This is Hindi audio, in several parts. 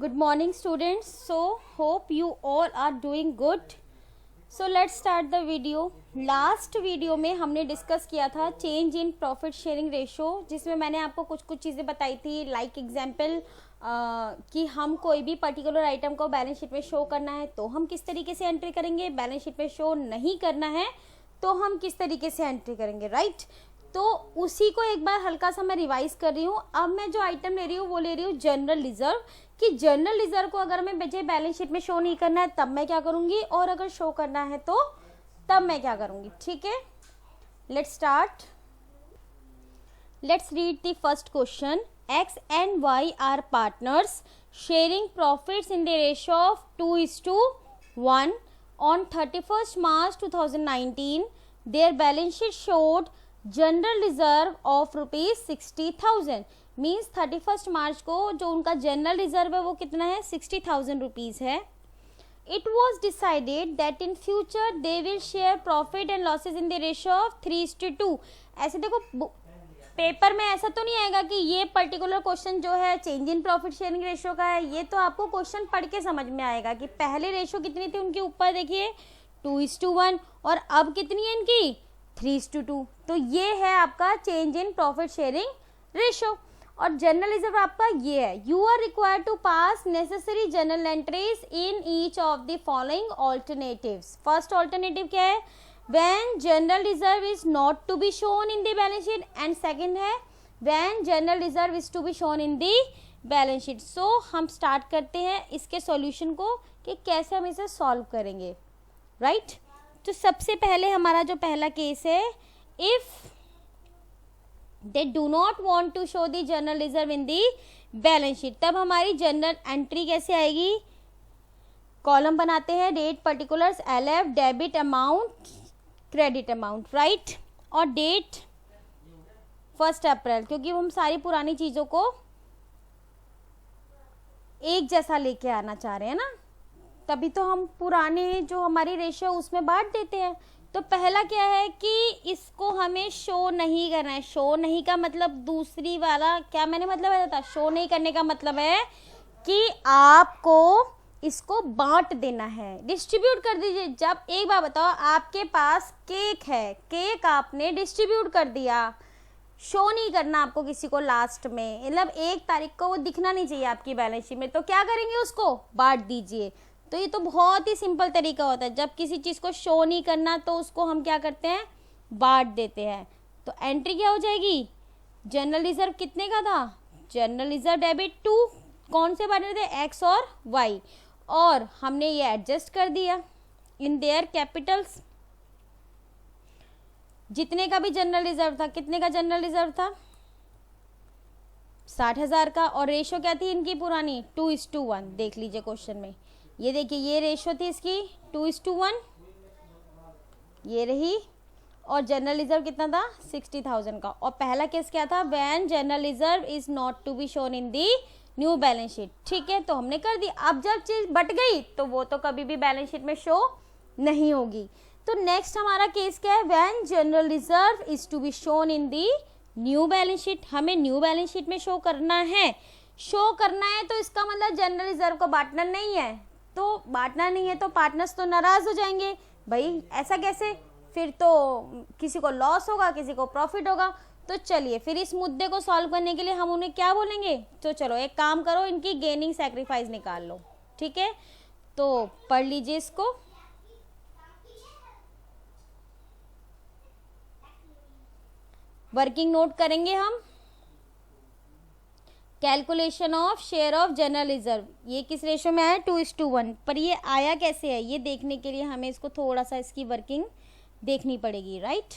Good morning students. So hope you all are doing good. So let's start the video. Last video में हमने डिस्कस किया था change in profit sharing ratio, जिसमें मैंने आपको कुछ चीज़ें बताई थी लाइक एग्जांपल कि हम कोई भी पर्टिकुलर आइटम को बैलेंस शीट में शो करना है तो हम किस तरीके से एंट्री करेंगे, बैलेंस शीट में शो नहीं करना है तो हम किस तरीके से एंट्री करेंगे, राइट। तो उसी को एक बार हल्का सा मैं रिवाइज कर रही हूँ। अब मैं जो आइटम ले रही हूँ वो ले रही हूँ जनरल रिजर्व, कि जनरल रिजर्व को अगर मैं मुझे बैलेंस शीट में शो नहीं करना है तब मैं क्या करूँगी, और अगर शो करना है तो तब मैं क्या करूँगी, ठीक है। Let's start. Let's read the first question. X and Y are partners sharing profits in the ratio of 2:1. On 31st March 2019, their balance sheet showed general reserve of rupees 60,000। Means 31 मार्च को जो उनका जनरल रिजर्व है वो कितना है, 60,000 रुपीज है। It was decided that in future they will share profit and losses in the ratio of 3:2। ऐसे देखो पेपर में ऐसा तो नहीं आएगा कि ये पर्टिकुलर क्वेश्चन जो है change in profit sharing ratio का है, ये तो आपको क्वेश्चन पढ़ के समझ में आएगा कि पहले रेशियो कितनी थी उनके ऊपर, देखिए 2:1, और अब कितनी है इनकी 3:2। तो ये है आपका change in profit sharing ratio. और जनरल रिजर्व आपका ये है, you are required to pass necessary journal entries in each of the following alternatives. First alternative क्या है, when general reserve is not to be shown in the balance sheet, and second है when general reserve is to be shown in the balance sheet. So हम स्टार्ट करते हैं इसके सॉल्यूशन को कि कैसे हम इसे सॉल्व करेंगे, राइट। तो सबसे पहले हमारा जो पहला केस है, if they do not want to show the general reserve in the balance sheet, तब हमारी जनरल एंट्री कैसे आएगी, कॉलम बनाते हैं, date particulars, LF, debit amount, credit amount, right. और डेट 1 अप्रैल, क्योंकि हम सारी पुरानी चीज़ों को एक जैसा लेके आना चाह रहे हैं ना, तभी तो हम पुराने जो हमारी रेशियो उसमें बांट देते हैं। तो पहला क्या है कि इसको हमें शो नहीं करना है। शो नहीं का मतलब दूसरी वाला क्या मैंने मतलब बताया था, शो नहीं करने का मतलब है कि आपको इसको बांट देना है, डिस्ट्रीब्यूट कर दीजिए। जब एक बार बताओ आपके पास केक है, केक आपने डिस्ट्रीब्यूट कर दिया, शो नहीं करना आपको किसी को लास्ट में, मतलब 1 तारीख को वो दिखना नहीं चाहिए आपकी बैलेंस शीट में, तो क्या करेंगे, उसको बांट दीजिए। तो ये तो बहुत ही सिंपल तरीका होता है, जब किसी चीज़ को शो नहीं करना तो उसको हम क्या करते हैं, बांट देते हैं। तो एंट्री क्या हो जाएगी, जनरल रिजर्व कितने का था, जनरल रिजर्व डेबिट 2, कौन से बांटने थे, X और Y, और हमने ये एडजस्ट कर दिया इन देयर कैपिटल्स। जितने का भी जनरल रिजर्व था, कितने का जनरल रिजर्व था, 60,000 का, और रेशो क्या थी इनकी पुरानी, 2:1। देख लीजिए क्वेश्चन में, ये देखिए ये रेशो थी इसकी 2:1, ये रही, और जनरल रिजर्व कितना था, 60,000 का। और पहला केस क्या था, when general reserve is not to be shown in the new balance sheet, ठीक है। तो हमने कर दी। अब जब चीज बट गई तो वो तो कभी भी बैलेंस शीट में शो नहीं होगी। तो नेक्स्ट हमारा केस क्या है, when general reserve is to be shown in the new balance sheet. हमें न्यू बैलेंस शीट में शो करना है, शो करना है तो इसका मतलब जनरल रिजर्व को बांटना नहीं है, तो बांटना नहीं है तो पार्टनर्स तो नाराज हो जाएंगे, भाई ऐसा कैसे, फिर तो किसी को लॉस होगा किसी को प्रॉफिट होगा। तो चलिए फिर इस मुद्दे को सॉल्व करने के लिए हम उन्हें क्या बोलेंगे, तो चलो एक काम करो, इनकी गेनिंग सैक्रिफाइस निकाल लो, ठीक है। तो पढ़ लीजिए इसको, वर्किंग नोट करेंगे हम। Calculation of share of general reserve, ये किस रेशो में आया, 2:1, पर ये आया कैसे है ये देखने के लिए हमें इसको थोड़ा सा इसकी वर्किंग देखनी पड़ेगी, राइट।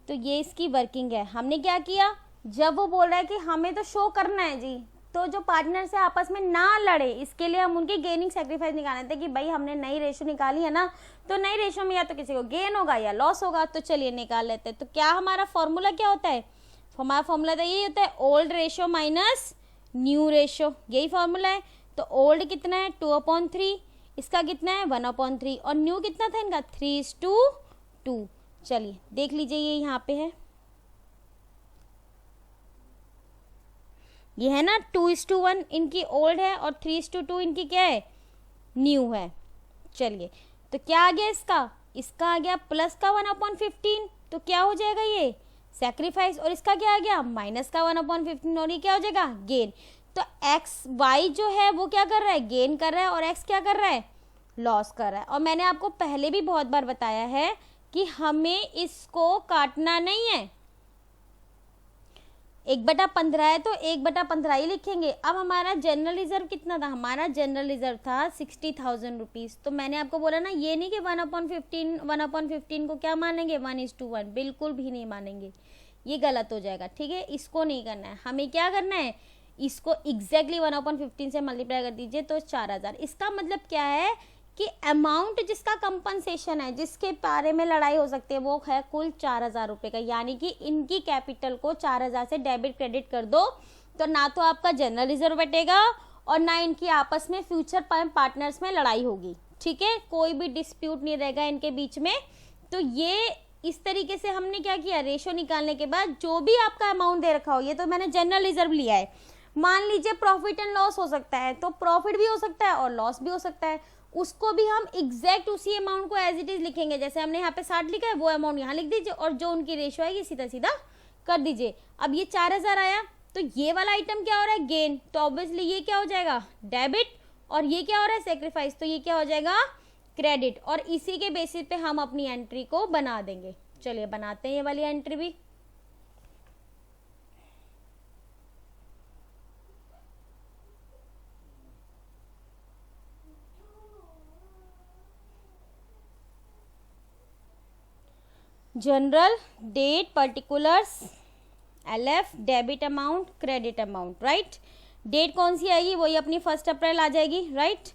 तो ये इसकी वर्किंग है। हमने क्या किया, जब वो बोल रहा है कि हमें तो शो करना है जी, तो जो पार्टनर से आपस में ना लड़े इसके लिए हम उनकी गेनिंग सैक्रिफाइस निकालने थे कि भाई हमने नई रेशो निकाली है ना, तो नई रेशो में या तो किसी को गेन होगा या लॉस होगा, तो चलिए निकाल लेते हैं। तो क्या हमारा फॉर्मूला क्या होता है, हमारा फॉर्मूला तो यही होता है, old ratio minus new ratio, यही फॉर्मूला है। तो ओल्ड कितना है 2/3, इसका कितना है 1/3, और न्यू कितना था इनका 3:2। चलिए देख लीजिए ये यहाँ पे है, ये है ना 2:1 इनकी ओल्ड है और 3:2 इनकी क्या है, न्यू है। चलिए तो क्या आ गया इसका आ गया प्लस का 1/15, तो क्या हो जाएगा ये सैक्रिफाइस, और इसका क्या आ गया माइनस का 1/15, और ये क्या हो जाएगा गेन। तो एक्स वाई जो है वो क्या कर रहा है, गेन कर रहा है, और एक्स क्या कर रहा है, लॉस कर रहा है। और मैंने आपको पहले भी बहुत बार बताया है कि हमें इसको काटना नहीं है, 1/15 है तो 1/15 ही लिखेंगे। अब हमारा जनरल रिजर्व कितना था, हमारा जनरल रिजर्व था 60,000 रुपीज़। तो मैंने आपको बोला ना ये नहीं कि 1/15 को क्या मानेंगे 1:1, बिल्कुल भी नहीं मानेंगे, ये गलत हो जाएगा। ठीक है, इसको नहीं करना है, हमें क्या करना है, इसको एग्जैक्टली 1/15 से मल्टीप्लाई कर दीजिए तो 4,000। इसका मतलब क्या है कि अमाउंट जिसका कंपनसेशन है, जिसके बारे में लड़ाई हो सकती है, वो है कुल 4,000 रुपये का। यानी कि इनकी कैपिटल को 4,000 से डेबिट क्रेडिट कर दो तो ना तो आपका जनरल रिजर्व बटेगा और ना इनकी आपस में फ्यूचर पार्टनर्स में लड़ाई होगी। ठीक है, कोई भी डिस्प्यूट नहीं रहेगा इनके बीच में। तो ये इस तरीके से हमने क्या किया, रेशो निकालने के बाद जो भी आपका अमाउंट दे रखा हो, ये तो मैंने जनरल रिजर्व लिया है, मान लीजिए प्रॉफिट एंड लॉस हो सकता है, तो प्रॉफिट भी हो सकता है और लॉस भी हो सकता है, उसको भी हम एग्जैक्ट उसी अमाउंट को एज इट इज लिखेंगे। जैसे हमने यहाँ पे 60 लिखा है वो अमाउंट यहाँ लिख दीजिए और जो उनकी रेशो है ये सीधा सीधा कर दीजिए। अब ये 4,000 आया तो ये वाला आइटम क्या हो रहा है, गेन, तो ऑब्वियसली ये क्या हो जाएगा डेबिट, और ये क्या हो रहा है सेक्रीफाइस, तो ये क्या हो जाएगा क्रेडिट। और इसी के बेसिस पे हम अपनी एंट्री को बना देंगे। चलिए बनाते हैं ये वाली एंट्री भी। Journal, date, particulars, LF, debit amount, credit amount, right. Date कौन सी आएगी, वही अपनी 1 अप्रैल आ जाएगी, राइट।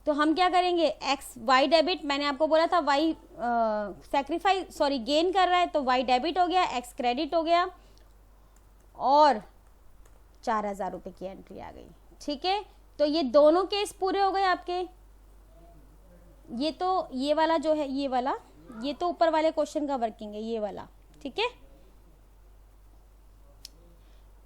तो हम क्या करेंगे, एक्स वाई डेबिट, मैंने आपको बोला था वाई गेन कर रहा है तो वाई डेबिट हो गया, एक्स क्रेडिट हो गया, और 4,000 रुपये की एंट्री आ गई। ठीक है, तो ये दोनों केस पूरे हो गए आपके। ये तो ये वाला जो है, ये वाला, ये तो ऊपर वाले क्वेश्चन का वर्किंग है, ये वाला। ठीक है,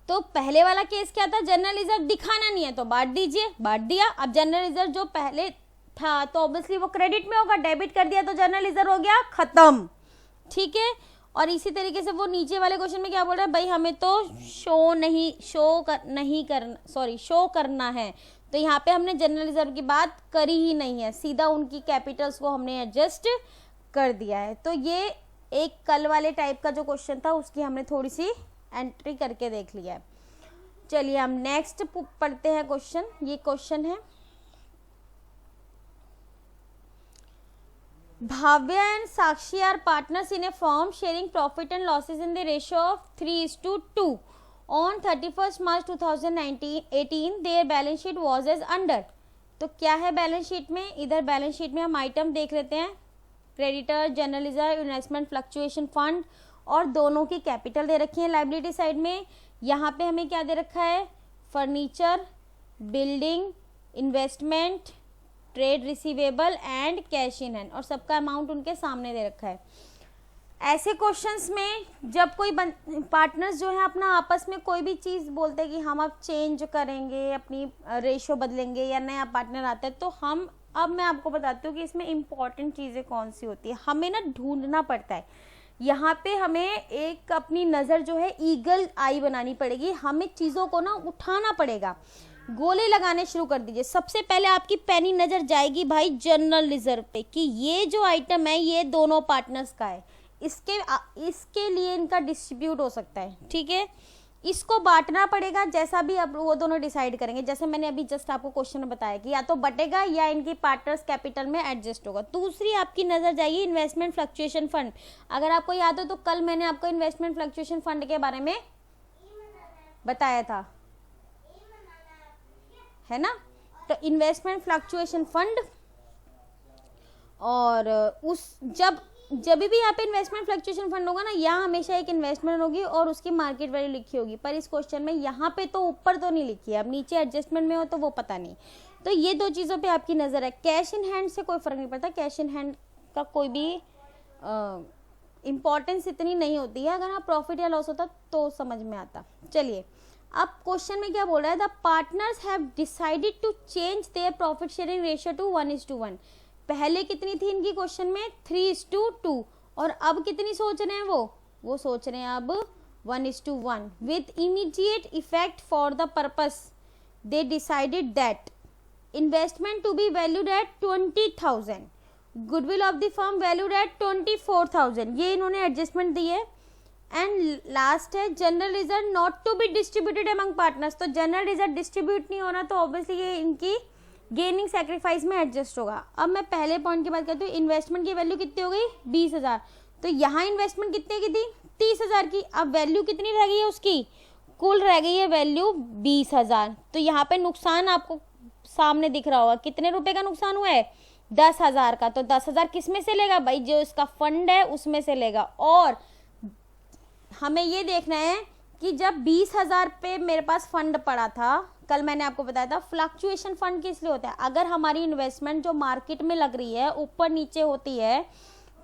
तो पहले वाला केस क्या था, जनरल रिजर्व दिखाना नहीं है तो बांट दीजिए, बांट दिया। अब जनरल रिजर्व जो पहले था तो ऑब्वियसली वो क्रेडिट में होगा, डेबिट कर दिया तो जनरल रिजर्व हो गया खत्म। ठीक है, और इसी तरीके से वो नीचे वाले क्वेश्चन में क्या बोल रहा है, भाई हमें तो शो करना है, तो यहाँ पे हमने जनरल रिजर्व की बात करी ही नहीं है, सीधा उनकी कैपिटल्स को हमने एडजस्ट कर दिया है। तो ये एक कल वाले टाइप का जो क्वेश्चन था उसकी हमने थोड़ी सी एंट्री करके देख लिया है। चलिए हम नेक्स्ट पढ़ते हैं क्वेश्चन। ये क्वेश्चन है, Bhavya and Sakshi are partners in a firm sharing profit and losses in the ratio of 3:2 on 31 March 2018 their balance sheet was as under. तो क्या है बैलेंस शीट में, इधर बैलेंस शीट में हम आइटम देख लेते हैं, creditor, general reserve, investment fluctuation fund, और दोनों की कैपिटल दे रखी है लाइबिलिटी साइड में। यहाँ पे हमें क्या दे रखा है, furniture, building, investment, trade receivable and cash in hand, और सबका अमाउंट उनके सामने दे रखा है। ऐसे क्वेश्चंस में जब कोई पार्टनर्स जो है अपना आपस में कोई भी चीज़ बोलते हैं कि हम अब चेंज करेंगे, अपनी रेशो बदलेंगे, या नया पार्टनर आता है, तो हम, अब मैं आपको बताती हूँ कि इसमें इम्पॉर्टेंट चीज़ें कौन सी होती है, हमें ना ढूंढना पड़ता है। यहाँ पे हमें एक अपनी नज़र जो है ईगल आई बनानी पड़ेगी, हमें चीज़ों को ना उठाना पड़ेगा, गोले लगाने शुरू कर दीजिए। सबसे पहले आपकी पैनी नज़र जाएगी भाई जनरल रिजर्व पे कि ये जो आइटम है ये दोनों पार्टनर्स का है, इसके लिए इनका डिस्ट्रीब्यूट हो सकता है। ठीक है, इसको बांटना पड़ेगा, जैसा भी अब वो दोनों डिसाइड करेंगे। जैसे मैंने अभी जस्ट आपको क्वेश्चन में बताया कि या तो बटेगा या इनकी पार्टनर्स कैपिटल में एडजस्ट होगा। दूसरी आपकी नज़र जाएगी इन्वेस्टमेंट फ्लक्चुएशन फंड। अगर आपको याद हो तो कल मैंने आपको इन्वेस्टमेंट फ्लक्चुएशन फंड के बारे में बताया था, है ना। तो इन्वेस्टमेंट फ्लक्चुएशन फंड, और उस जब भी यहाँ पे इन्वेस्टमेंट फ्लक्चुएशन फंड होगा ना, यहाँ हमेशा एक इन्वेस्टमेंट होगी और उसकी मार्केट वैल्यू लिखी होगी, पर इस क्वेश्चन में यहाँ पे तो ऊपर तो नहीं लिखी है, अब नीचे एडजस्टमेंट में हो तो वो पता नहीं। तो ये दो चीज़ों पे आपकी नज़र है। कैश इन हैंड से कोई फ़र्क नहीं पड़ता, कैश इन हैंड का कोई भी इम्पॉर्टेंस इतनी नहीं होती है, अगर हाँ प्रॉफिट या लॉस होता तो समझ में आता। चलिए अब क्वेश्चन में क्या बोल रहा है, the partners have decided to change their profit sharing ratio to 1:1। पहले कितनी थी इनकी क्वेश्चन में 3:2, और अब कितनी सोच रहे हैं वो सोच रहे हैं अब 1:1 with immediate effect for the purpose they decided that investment to be valued at 20,000, goodwill of the firm valued at 24,000, ये इन्होंने एडजस्टमेंट दी है। एंड लास्ट है general reserve not to be distributed among partners, तो जनरल रिजर्व डिस्ट्रीब्यूट नहीं होना, तो ऑब्वियसली ये इनकी गेनिंग सेक्रीफाइस में एडजस्ट होगा। अब मैं पहले पॉइंट की बात करती हूँ, इन्वेस्टमेंट की वैल्यू कितनी हो गई 20,000, तो यहाँ इन्वेस्टमेंट कितने की थी 30,000 की, अब वैल्यू कितनी रह गई है उसकी, कुल रह गई है वैल्यू 20,000। तो यहाँ पे नुकसान आपको सामने दिख रहा होगा, कितने रुपए का नुकसान हुआ है 10,000 का, तो 10,000 किस में से लेगा भाई, जो इसका फंड है उसमें से लेगा। और हमें ये देखना है कि जब 20,000 पे मेरे पास फंड पड़ा था, कल मैंने आपको बताया था फ्लक्चुएशन फंड किस लिए होता है, अगर हमारी इन्वेस्टमेंट जो मार्केट में लग रही है ऊपर नीचे होती है,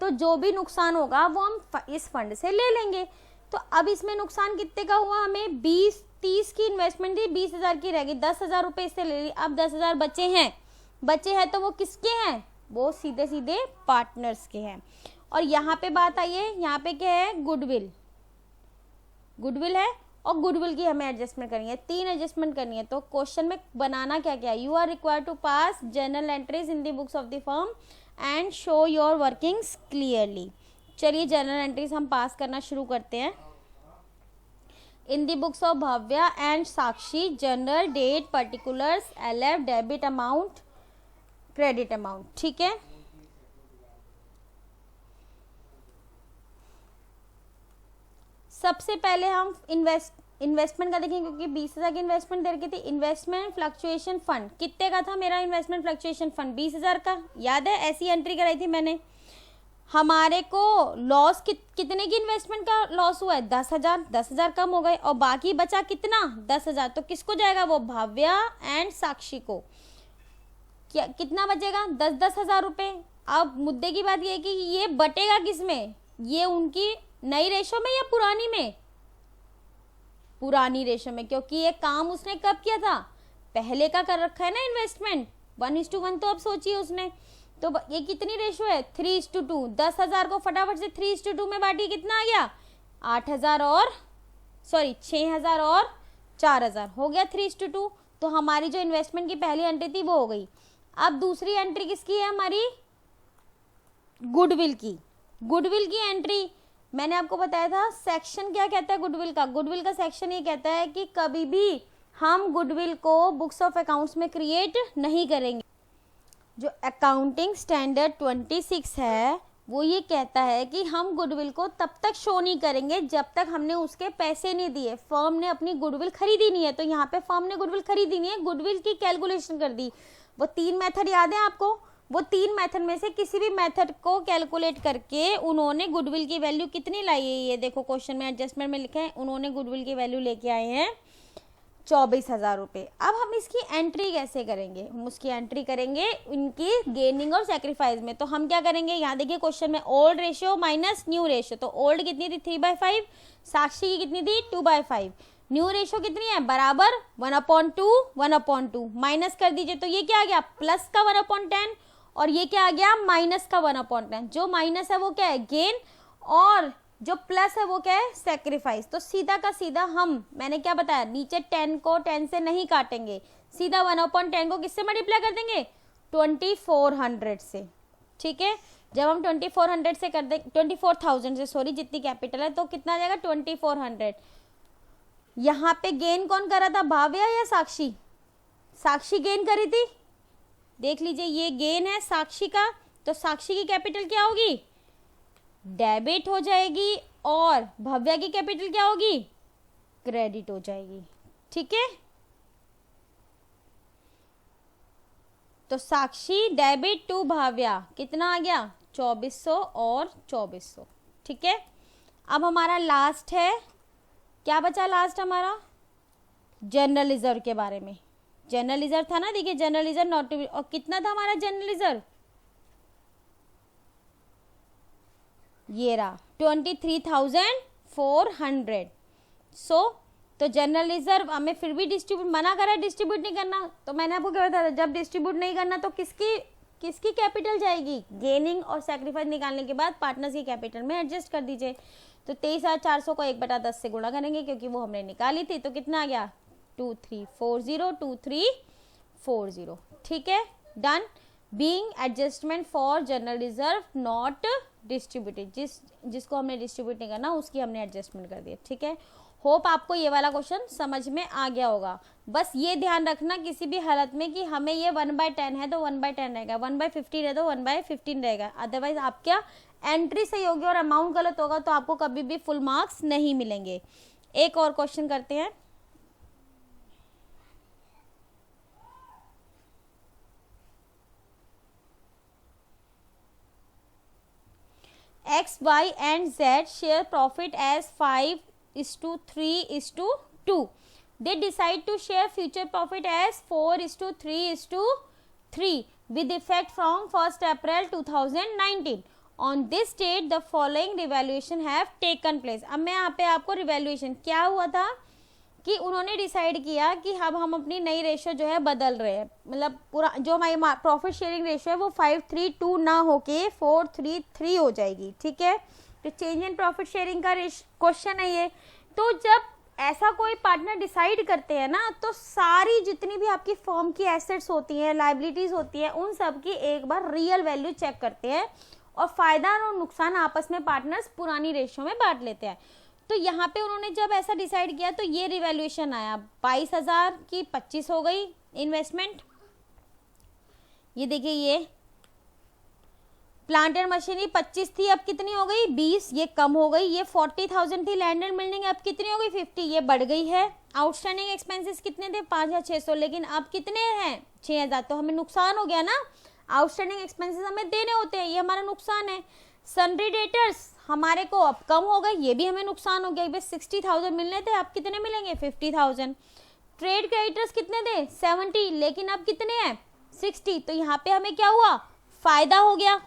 तो जो भी नुकसान होगा वो हम इस फंड से ले लेंगे। तो अब इसमें नुकसान कितने का हुआ, हमें 30 की इन्वेस्टमेंट थी, 20,000 की रहेगी, 10,000 रुपये इससे ले ली, अब 10,000 बचे हैं तो वो किसके हैं, वो सीधे सीधे पार्टनर्स के हैं। और यहाँ पे बात आई है, यहाँ पे क्या है गुडविल है, और गुडविल की हमें एडजस्टमेंट करनी है, 3 एडजस्टमेंट करनी है। तो क्वेश्चन में बनाना क्या क्या है, you are required to pass journal entries in the books of the firm and show your workings clearly. चलिए जर्नल एंट्रीज हम पास करना शुरू करते हैं। In the books of Bhavya and Sakshi journal date particulars LF debit amount credit amount, ठीक है। सबसे पहले हम इन्वेस्टमेंट का देखेंगे, क्योंकि 20,000 की इन्वेस्टमेंट दे रखी थी। इन्वेस्टमेंट फ्लक्चुएशन फंड कितने का था मेरा इन्वेस्टमेंट फ्लक्चुएशन फंड 20,000 का, याद है ऐसी एंट्री कराई थी मैंने। हमारे को लॉस कितने की इन्वेस्टमेंट का लॉस हुआ है 10,000 कम हो गए, और बाकी बचा कितना 10,000, तो किसको जाएगा वो भव्या एंड साक्षी को, क्या कितना बचेगा 10,000 रुपये। अब मुद्दे की बात ये है कि ये बटेगा किस में, ये उनकी नई रेशो में या पुरानी में, पुरानी रेशो में, क्योंकि ये काम उसने कब किया था, पहले का कर रखा है ना इन्वेस्टमेंट 1:1, तो अब सोचिए उसने, तो ये कितनी रेशो है 3:2, 10,000 को फटाफट से 3:2 में बांटिए, कितना आ गया 6,000 और 4,000 हो गया 3:2। तो हमारी जो इन्वेस्टमेंट की पहली एंट्री थी वो हो गई। अब दूसरी एंट्री किसकी है हमारी, गुडविल की एंट्री। मैंने आपको बताया था सेक्शन क्या कहता है गुडविल का सेक्शन ये कहता है कि कभी भी हम गुडविल को बुक्स ऑफ अकाउंट्स में क्रिएट नहीं करेंगे। जो अकाउंटिंग स्टैंडर्ड 26 है वो ये कहता है कि हम गुडविल को तब तक शो नहीं करेंगे जब तक हमने उसके पैसे नहीं दिए, फर्म ने अपनी गुडविल खरीदी नहीं है। तो यहाँ पे फर्म ने गुडविल खरीदी नहीं है, गुडविल की कैलकुलेशन कर दी। वो 3 मेथड याद है आपको, वो 3 मेथड में से किसी भी मेथड को कैलकुलेट करके उन्होंने गुडविल की वैल्यू कितनी लाई है, ये देखो क्वेश्चन में एडजस्टमेंट में लिखा है, उन्होंने गुडविल की वैल्यू लेके आए हैं 24,000 रुपये। अब हम इसकी एंट्री कैसे करेंगे, हम उसकी एंट्री करेंगे इनकी गेनिंग और सेक्रीफाइस में। तो हम क्या करेंगे, यहाँ देखिए क्वेश्चन में old ratio minus new ratio, तो ओल्ड कितनी थी 3/5, साक्षी की कितनी थी 2/5, न्यू रेशियो कितनी है बराबर 1/2 माइनस कर दीजिए, तो ये क्या आ गया प्लस का 1/10 और ये क्या आ गया माइनस का 1/10। जो माइनस है वो क्या है गेन और जो प्लस है वो क्या है सेक्रीफाइस। तो सीधा का सीधा मैंने क्या बताया, नीचे 10 को 10 से नहीं काटेंगे, सीधा 1/10 को किससे मल्टीप्लाई कर देंगे 2400 से, ठीक है। जब हम 2400 से कर दें 24,000 से, सॉरी जितनी कैपिटल है, तो कितना आ जाएगा 2400। यहाँ पे गेन कौन कर रहा था, भाव्या या साक्षी, साक्षी गेन करी थी, देख लीजिए ये गेन है साक्षी का, तो साक्षी की कैपिटल क्या होगी डेबिट हो जाएगी और भव्या की कैपिटल क्या होगी क्रेडिट हो जाएगी, ठीक है। तो साक्षी डेबिट टू भाव्या कितना आ गया 2400 और 2400, ठीक है। अब हमारा लास्ट है, क्या बचा लास्ट हमारा जनरल रिजर्व के बारे में। जनरल रिजर्व था ना, देखिए general reserve not to be, और कितना था हमारा जनरल रिजर्व, ये रहा 23,400। सो तो जनरल रिजर्व हमें फिर भी डिस्ट्रीब्यूट मना करा, डिस्ट्रीब्यूट नहीं करना, तो मैंने आपको क्या बताया था, जब डिस्ट्रीब्यूट नहीं करना तो किसकी कैपिटल जाएगी, गेनिंग और सेक्रीफाइस निकालने के बाद पार्टनर्स की कैपिटल में एडजस्ट कर दीजिए। तो 23,400 को 1/10 से गुणा करेंगे क्योंकि वो हमने निकाली थी, तो कितना आ गया 2340, ठीक है, done. Being adjustment for general reserve not distributed, जिसको हमने डिस्ट्रीब्यूट नहीं करना उसकी हमने एडजस्टमेंट कर दिया, ठीक है। होप आपको ये वाला क्वेश्चन समझ में आ गया होगा। बस ये ध्यान रखना किसी भी हालत में कि हमें ये 1/10 है तो 1/10 रहेगा, 1/15 है तो 1/15 रहेगा, अदरवाइज आप क्या एंट्री सही होगी और अमाउंट गलत होगा तो आपको कभी भी फुल मार्क्स नहीं मिलेंगे। एक और क्वेश्चन करते हैं। X, Y and Z share profit as 5:3:2. They decide to share future profit as 4:3:3 with effect from 1st April 2019. On this date, the following revaluation have taken place. अब मैं यहाँ पे आपको रिवैल्यूएशन क्या हुआ था कि उन्होंने डिसाइड किया कि अब हम अपनी नई रेशो जो है बदल रहे हैं, मतलब पूरा जो हमारी प्रॉफिट शेयरिंग रेशो है वो 5:3:2 ना होके 4:3:3 हो जाएगी, ठीक है। तो चेंज इन प्रॉफिट शेयरिंग का क्वेश्चन है ये। तो जब ऐसा कोई पार्टनर डिसाइड करते हैं ना, तो सारी जितनी भी आपकी फर्म की एसेट्स होती हैं, लाइबिलिटीज होती हैं, उन सब की एक बार रियल वैल्यू चेक करते हैं और फायदा और नुकसान आपस में पार्टनर्स पुरानी रेशो में बांट लेते हैं। तो यहाँ पे उन्होंने जब ऐसा डिसाइड किया तो ये रिवैल्यूएशन आया, 22,000 की 25 हो गई इन्वेस्टमेंट। ये देखिए, ये प्लांट एंड मशीनरी 25 थी, अब कितनी हो गई 20, ये कम हो गई। ये 40,000 थी लैंड एंड बिल्डिंग, अब कितनी हो गई 50, ये बढ़ गई है। आउटस्टैंडिंग एक्सपेंसेस कितने थे 5,600, लेकिन अब कितने हैं 6,000, तो हमें नुकसान हो गया ना। आउटस्टैंडिंग एक्सपेंसेस हमें देने होते हैं, ये हमारा नुकसान है। सन्ड्री डेटर्स हमारे को अब कम हो गए, ये भी हमें नुकसान हो गया। 60,000 मिलने थे, अब कितने मिलेंगे 50,000। ट्रेड क्रेडिटर्स कितने थे 70, लेकिन अब कितने हैं 60, तो यहाँ पे हमें क्या हुआ फायदा हो गया।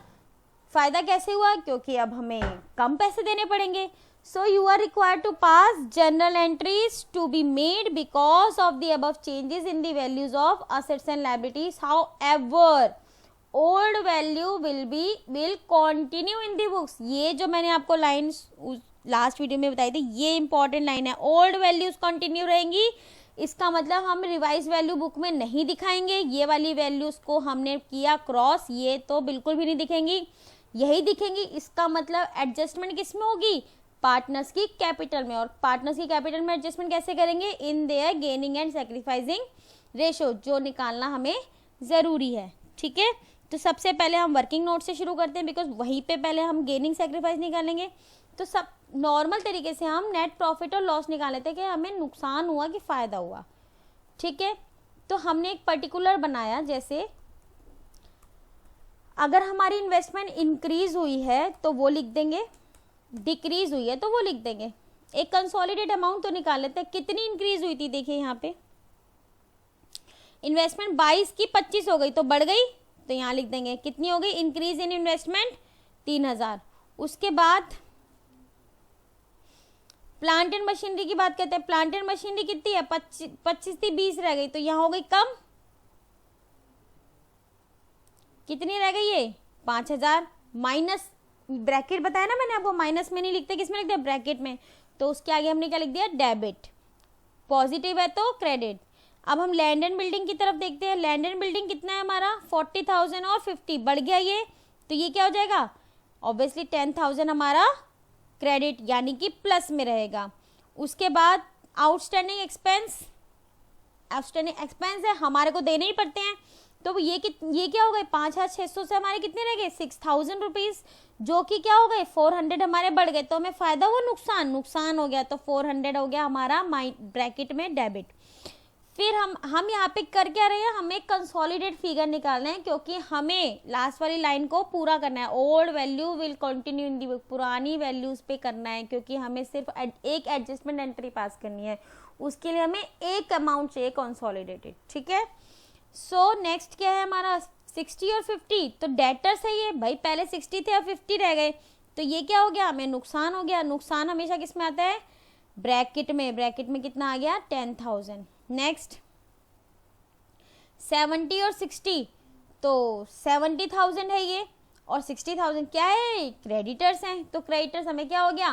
फायदा कैसे हुआ, क्योंकि अब हमें कम पैसे देने पड़ेंगे। So you are required to pass journal entries to be made because of the above changes in the values of assets and liabilities. However old value will continue in the books. ये जो मैंने आपको लाइन लास्ट वीडियो में बताई थी, ये इंपॉर्टेंट लाइन है। ओल्ड वैल्यूज कंटिन्यू रहेंगी, इसका मतलब हम रिवाइज वैल्यू बुक में नहीं दिखाएंगे। ये वाली वैल्यूज को हमने किया क्रॉस, ये तो बिल्कुल भी नहीं दिखेंगी, यही दिखेंगी। इसका मतलब एडजस्टमेंट किस में होगी, पार्टनर्स की कैपिटल में। और पार्टनर्स की कैपिटल में एडजस्टमेंट कैसे करेंगे, in their gaining and sacrificing ratio, जो निकालना हमें जरूरी है, ठीक है। तो सबसे पहले हम वर्किंग नोट से शुरू करते हैं, बिकॉज वहीं पे पहले हम गेनिंग सैक्रिफाइस निकालेंगे। तो सब नॉर्मल तरीके से हम नेट प्रॉफिट और लॉस निकाल लेते हैं कि हमें नुकसान हुआ कि फायदा हुआ, ठीक है। तो हमने एक पर्टिकुलर बनाया, जैसे अगर हमारी इन्वेस्टमेंट इंक्रीज हुई है तो वो लिख देंगे, डिक्रीज हुई है तो वो लिख देंगे। एक कंसोलिडेट अमाउंट तो निकाल लेते हैं, कितनी इंक्रीज हुई थी, देखिए यहाँ पे इन्वेस्टमेंट 22 की 25 हो गई तो बढ़ गई, तो यहाँ लिख देंगे कितनी हो गई इंक्रीज इन इन्वेस्टमेंट 3,000। उसके बाद प्लांट एंड मशीनरी की बात करते हैं। प्लांट एंड मशीनरी कितनी है 25 थी 20 रह गई, तो यहाँ हो गई कम, कितनी रह गई ये 5,000। माइनस ब्रैकेट बताया ना मैंने आपको, माइनस में नहीं लिखते, किसमें लिखते हैं ब्रैकेट में। तो उसके आगे हमने क्या लिख दिया डेबिट, पॉजिटिव है तो क्रेडिट। अब हम लैंड एंड बिल्डिंग की तरफ देखते हैं। लैंड एंड बिल्डिंग कितना है हमारा 40,000 और 50 बढ़ गया ये, तो ये क्या हो जाएगा ऑब्वियसली 10,000 हमारा क्रेडिट यानी कि प्लस में रहेगा। उसके बाद आउटस्टैंडिंग एक्सपेंस है, हमारे को देने ही पड़ते हैं, तो ये क्या हो गए 5,600 से हमारे कितने रह गए 6,000 रुपीज, जो कि क्या हो गए 400 हमारे बढ़ गए। तो हमें फायदा हुआ नुकसान हो गया, तो 400 हो गया हमारा ब्रैकेट में डेबिट। फिर हम यहाँ पे कर क्या रहे हैं, हमें कंसोलिडेट फिगर निकालना है, क्योंकि हमें लास्ट वाली लाइन को पूरा करना है। Old value will continue in the book, पुरानी वैल्यूज पे करना है, क्योंकि हमें सिर्फ एक एडजस्टमेंट एंट्री पास करनी है, उसके लिए हमें एक अमाउंट चाहिए कंसोलिडेटेड, ठीक है। सो नेक्स्ट क्या है हमारा 60 और 50, तो डेटर सही है भाई, पहले 60 थे अब 50 रह गए, तो ये क्या हो गया हमें नुकसान हो गया। नुकसान हमेशा किस में आता है ब्रैकेट में कितना आ गया 10,000। नेक्स्ट 70 और 60, तो 70,000 है ये और 60,000 क्या है, क्रेडिटर्स हैं, तो क्रेडिटर्स हमें क्या हो गया,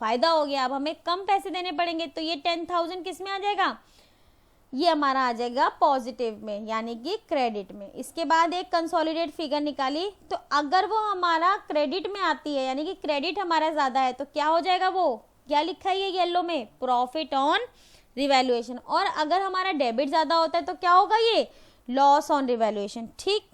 फायदा हो गया। अब हमें कम पैसे देने पड़ेंगे, तो ये 10,000 किस में आ जाएगा, ये हमारा आ जाएगा पॉजिटिव में, यानी कि क्रेडिट में। इसके बाद एक कंसोलिडेट फिगर निकाली, तो अगर वो हमारा क्रेडिट में आती है, यानी कि क्रेडिट हमारा ज़्यादा है, तो क्या हो जाएगा, वो क्या लिखा है ये येलो में, प्रॉफिट ऑन रिवैल्यूएशन। और अगर हमारा डेबिट ज़्यादा होता है तो क्या होगा, ये लॉस ऑन रिवैल्यूएशन। ठीक,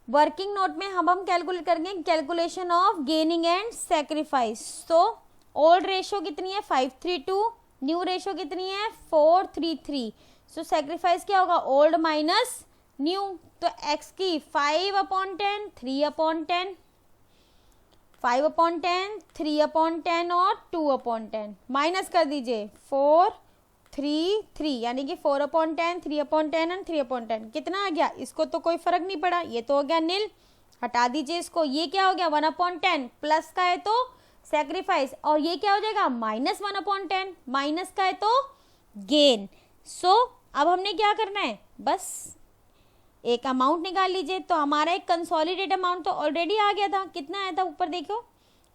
वर्किंग नोट में हम कैलकुलेट करेंगे calculation of gaining and sacrifice. तो ओल्ड रेशो कितनी है 5:3, न्यू रेशो कितनी है 4:3। सो सेक्रीफाइस क्या होगा, ओल्ड माइनस न्यू। तो x की 5/10, 3/10, 5/10, 3/10 और 2/10 माइनस कर दीजिए 4:3, यानी कि 4/10, 3/10 एंड 3/10 कितना आ गया, इसको तो कोई फर्क नहीं पड़ा, ये तो हो गया नील, हटा दीजिए इसको। ये क्या हो गया 1/10, प्लस का है तो सेक्रीफाइस, और ये क्या हो जाएगा -1/10, माइनस का है तो गेन। सो अब हमने क्या करना है, बस एक अमाउंट निकाल लीजिए। तो हमारा एक कंसोलिडेट अमाउंट तो ऑलरेडी आ गया था, कितना आया था ऊपर देखो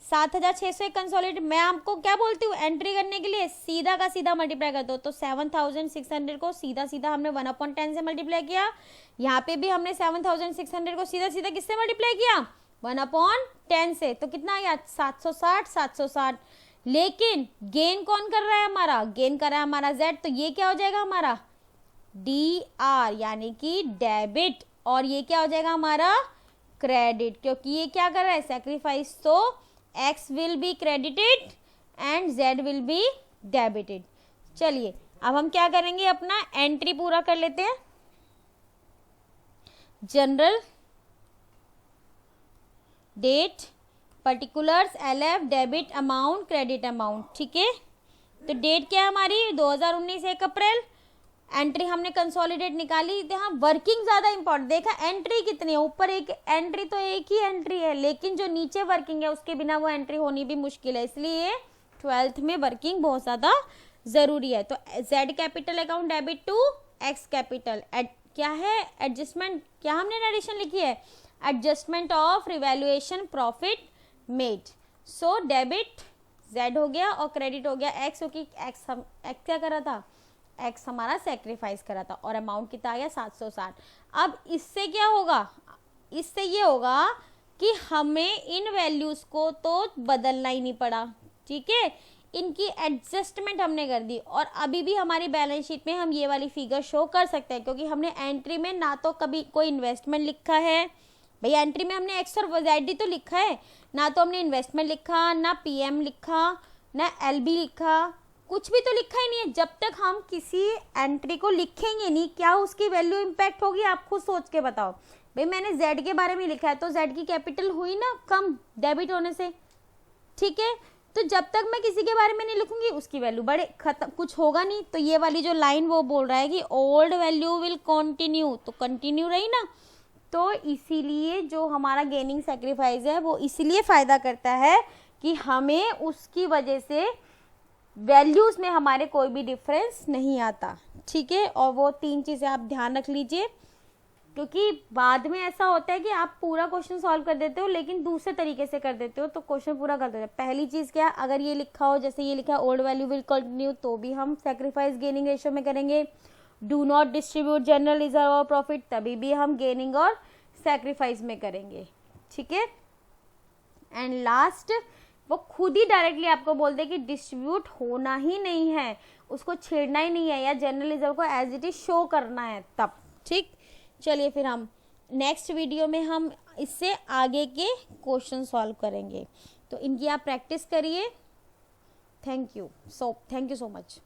7,600 एक कंसोलिडेट। मैं आपको क्या बोलती हूँ, एंट्री करने के लिए सीधा का सीधा मल्टीप्लाई कर दो। तो 7,600 को सीधा सीधा हमने 1/10 से मल्टीप्लाई किया, यहाँ पे भी हमने 7,600 को सीधा सीधा किससे मल्टीप्लाई किया 1/10 से, तो कितना आ गया 760। लेकिन गेन कौन कर रहा है, हमारा गेन कर रहा है हमारा Z, तो ये क्या हो जाएगा हमारा DR, यानी कि डेबिट, और ये क्या हो जाएगा हमारा क्रेडिट, क्योंकि ये क्या कर रहा है सेक्रीफाइस। तो X will be credited and Z will be debited. चलिए अब हम क्या करेंगे, अपना एंट्री पूरा कर लेते हैं। Journal date particulars LF debit amount credit amount, ठीक है। तो डेट क्या है हमारी 2019 1 अप्रैल, एंट्री हमने कंसोलिडेट निकाली। यहाँ वर्किंग ज्यादा इंपॉर्टेंट, देखा एंट्री कितनी है, ऊपर एक एंट्री तो एक ही एंट्री है, लेकिन जो नीचे वर्किंग है उसके बिना वो एंट्री होनी भी मुश्किल है, इसलिए 12th में वर्किंग बहुत ज्यादा जरूरी है। तो Z capital account debit to X capital, क्या है एडजस्टमेंट, क्या हमने एडिशन लिखी है adjustment of revaluation profit made. So debit Z हो गया और क्रेडिट हो गया X, क्योंकि X क्या करा था, X हमारा सेक्रीफाइस करा था, और अमाउंट कितना आ गया 760। अब इससे क्या होगा, इससे ये होगा कि हमें इन वैल्यूज को तो बदलना ही नहीं पड़ा, ठीक है, इनकी एडजस्टमेंट हमने कर दी, और अभी भी हमारी बैलेंस शीट में हम ये वाली फिगर शो कर सकते हैं, क्योंकि हमने एंट्री में ना तो कभी कोई इन्वेस्टमेंट लिखा है, भैया एंट्री में हमने X और ZD तो लिखा है, ना तो हमने इन्वेस्टमेंट लिखा, ना PM लिखा, ना LB लिखा, कुछ भी तो लिखा ही नहीं है। जब तक हम किसी एंट्री को लिखेंगे नहीं, क्या उसकी वैल्यू इंपैक्ट होगी, आप खुद सोच के बताओ। भाई मैंने Z के बारे में लिखा है, तो Z की कैपिटल हुई ना कम डेबिट होने से, ठीक है। तो जब तक मैं किसी के बारे में नहीं लिखूंगी उसकी वैल्यू बढ़े, खत्म, कुछ होगा नहीं। तो ये वाली जो लाइन वो बोल रहा है कि ओल्ड वैल्यू विल कंटिन्यू, तो कंटिन्यू रही ना, तो इसीलिए जो हमारा गेनिंग सेक्रीफाइस है वो इसीलिए फायदा करता है कि हमें उसकी वजह से वैल्यूज में हमारे कोई भी डिफरेंस नहीं आता, ठीक है। और वो 3 चीजें आप ध्यान रख लीजिए, क्योंकि बाद में ऐसा होता है कि आप पूरा क्वेश्चन सॉल्व कर देते हो लेकिन दूसरे तरीके से कर देते हो, तो क्वेश्चन पूरा गलत हो जाता है। पहली चीज क्या, अगर ये लिखा हो, जैसे ये लिखा है ओल्ड वैल्यू विल कंटिन्यू, तो भी हम सेक्रीफाइस गेनिंग रेशियो में करेंगे। Do not distribute general reserve और प्रॉफिट, तभी भी हम गेनिंग और सेक्रीफाइस में करेंगे, ठीक है। एंड लास्ट, वो खुद ही डायरेक्टली आपको बोल दे कि डिस्ट्रीब्यूट होना ही नहीं है, उसको छेड़ना ही नहीं है, या जनरल रिजर्व को एज इट इज शो करना है तब, ठीक। चलिए फिर हम नेक्स्ट वीडियो में हम इससे आगे के क्वेश्चन सॉल्व करेंगे, तो इनकी आप प्रैक्टिस करिए। Thank you so much.